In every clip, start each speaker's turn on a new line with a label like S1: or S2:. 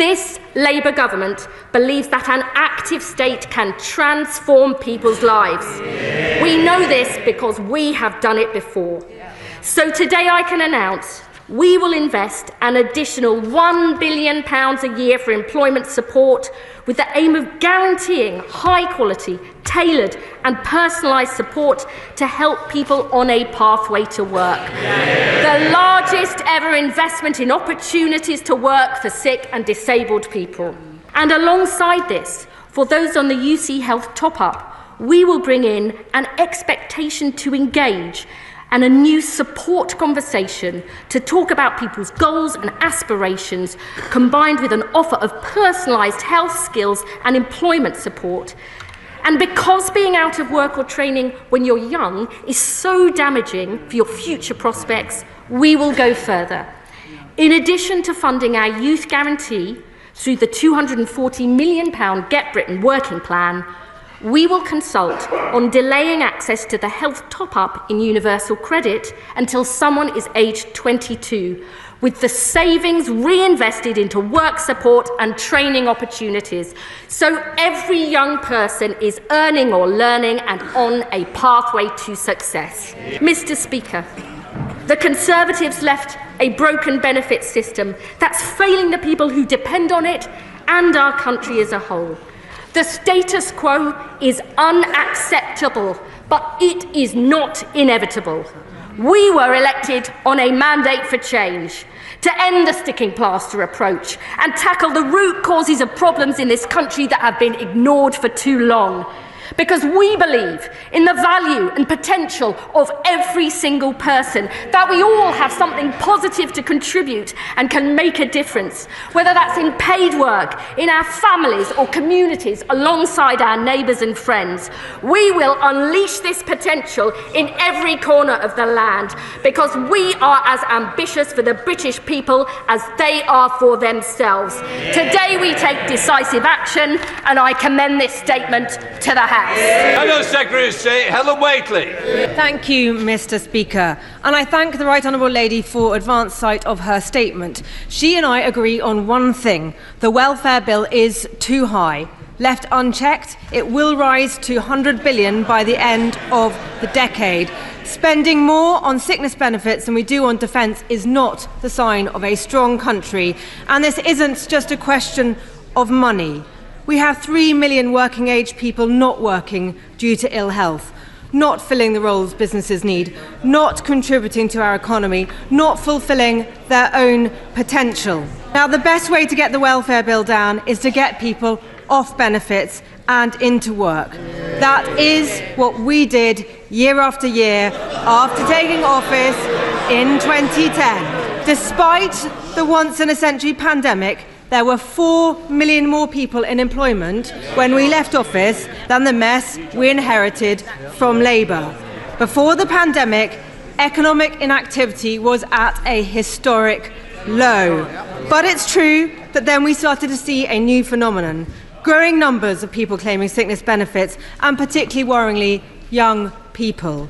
S1: This Labour government believes that an active state can transform people's lives. We know this because we have done it before. So today I can announce we will invest an additional £1 billion a year for employment support with the aim of guaranteeing high-quality, tailored and personalised support to help people on a pathway to work. The largest ever investment in opportunities to work for sick and disabled people. And alongside this, for those on the UC Health top-up, we will bring in an expectation to engage and a new support conversation to talk about people's goals and aspirations, combined with an offer of personalised health skills and employment support. And because being out of work or training when you're young is so damaging for your future prospects, we will go further. In addition to funding our youth guarantee through the £240 million Get Britain working plan, we will consult on delaying access to the health top-up in universal credit until someone is aged 22, with the savings reinvested into work support and training opportunities, so every young person is earning or learning and on a pathway to success. Mr. Speaker, the Conservatives left a broken benefits system that's failing the people who depend on it and our country as a whole. The status quo is unacceptable, but it is not inevitable. We were elected on a mandate for change, to end the sticking plaster approach and tackle the root causes of problems in this country that have been ignored for too long. Because we believe in the value and potential of every single person, that we all have something positive to contribute and can make a difference, whether that's in paid work, in our families or communities, alongside our neighbours and friends. We will unleash this potential in every corner of the land, because we are as ambitious for the British people as they are for themselves. Today we take decisive action, and I commend this statement to the House.
S2: Hello, Secretary of State Helen Whately.
S3: Thank you, Mr. Speaker. And I thank the Right Honourable Lady for advance sight of her statement. She and I agree on one thing. The welfare bill is too high. Left unchecked, it will rise to £100 billion by the end of the decade. Spending more on sickness benefits than we do on defence is not the sign of a strong country. And this isn't just a question of money. We have 3 million working-age people not working due to ill health, not filling the roles businesses need, not contributing to our economy, not fulfilling their own potential. Now, the best way to get the welfare bill down is to get people off benefits and into work. That is what we did year after year after taking office in 2010. Despite the once-in-a-century pandemic, there were 4 million more people in employment when we left office than the mess we inherited from Labour. Before the pandemic, economic inactivity was at a historic low. But it's true that then we started to see a new phenomenon: growing numbers of people claiming sickness benefits, and particularly worryingly, young people.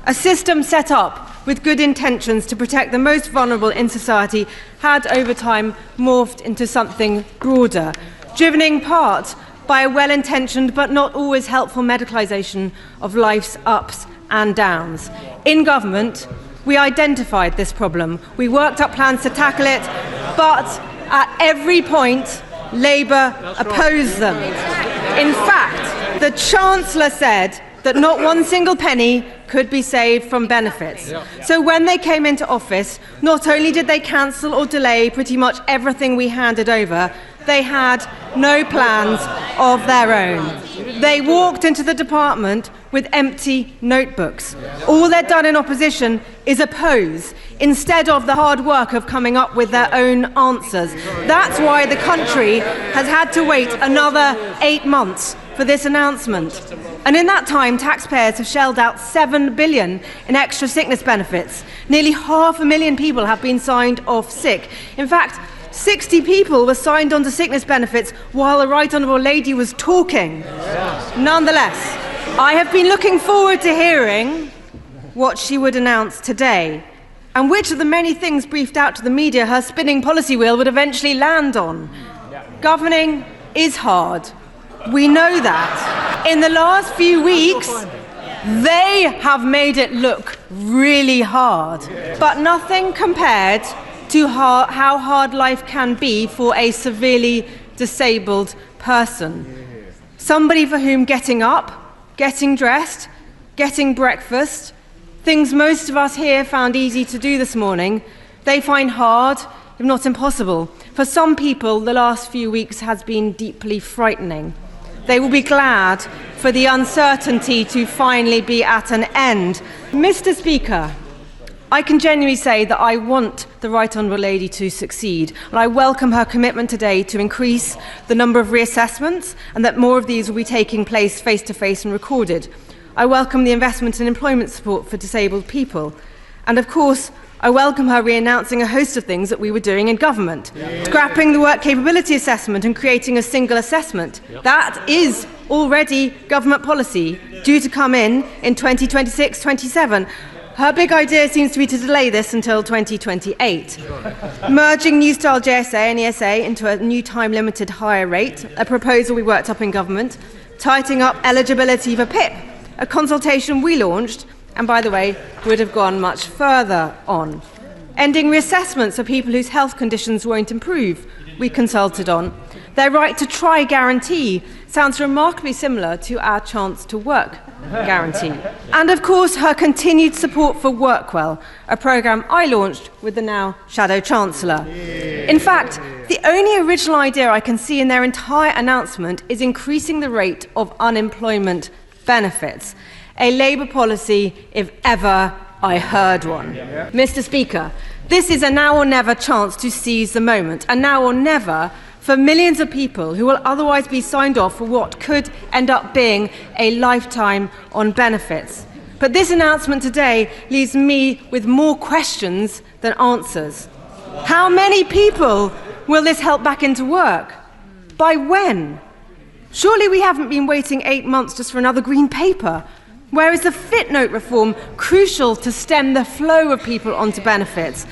S3: A system set up with good intentions to protect the most vulnerable in society had over time morphed into something broader, driven in part by a well-intentioned but not always helpful medicalisation of life's ups and downs. In government, we identified this problem. We worked up plans to tackle it, but at every point, Labour opposed them. In fact, the Chancellor said that not one single penny could be saved from benefits. So when they came into office, not only did they cancel or delay pretty much everything we handed over, they had no plans of their own. They walked into the department with empty notebooks. All they'd done in opposition is oppose, instead of the hard work of coming up with their own answers. That's why the country has had to wait another 8 months for this announcement. And in that time, taxpayers have shelled out £7 billion in extra sickness benefits. Nearly 500,000 people have been signed off sick. In fact, 60 people were signed onto sickness benefits while the Right Honourable Lady was talking. Nonetheless, I have been looking forward to hearing what she would announce today, and which of the many things briefed out to the media her spinning policy wheel would eventually land on. Governing is hard. We know that. In the last few weeks, they have made it look really hard. But nothing compared to how hard life can be for a severely disabled person. Somebody for whom getting up, getting dressed, getting breakfast, things most of us here found easy to do this morning, they find hard, if not impossible. For some people, the last few weeks has been deeply frightening. They will be glad for the uncertainty to finally be at an end. Mr. Speaker, I can genuinely say that I want the Right Honourable Lady to succeed, and I welcome her commitment today to increase the number of reassessments and that more of these will be taking place face-to-face and recorded. I welcome the investment in employment support for disabled people. And of course, I welcome her re-announcing a host of things that we were doing in government. Scrapping the work capability assessment and creating a single assessment. That is already government policy, due to come in 2026-27. Her big idea seems to be to delay this until 2028. Merging New Style JSA and ESA into a new time-limited higher rate, a proposal we worked up in government. Tightening up eligibility for PIP, a consultation we launched, and by the way, would have gone much further on. Ending reassessments for people whose health conditions won't improve, we consulted on. Their right to try guarantee sounds remarkably similar to our chance to work guarantee. And of course, her continued support for Workwell, a programme I launched with the now Shadow Chancellor. In fact, the only original idea I can see in their entire announcement is increasing the rate of unemployment benefits. A Labour policy, if ever I heard one. Mr. Speaker, this is a now or never chance to seize the moment, a now or never for millions of people who will otherwise be signed off for what could end up being a lifetime on benefits. But this announcement today leaves me with more questions than answers. How many people will this help back into work? By when? Surely we haven't been waiting 8 months just for another green paper. Where is the Fitnote reform crucial to stem the flow of people onto benefits?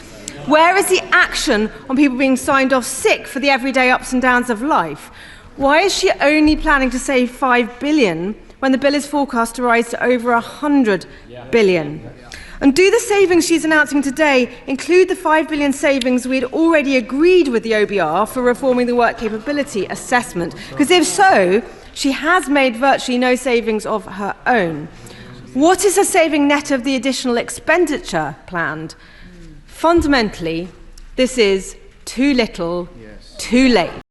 S3: Where is the action on people being signed off sick for the everyday ups and downs of life? Why is she only planning to save $5 billion when the bill is forecast to rise to over $100 billion? And do the savings she's announcing today include the $5 billion savings we had already agreed with the OBR for reforming the work capability assessment? Because if so, she has made virtually no savings of her own. What is the saving net of the additional expenditure planned? Fundamentally, this is too little, too late.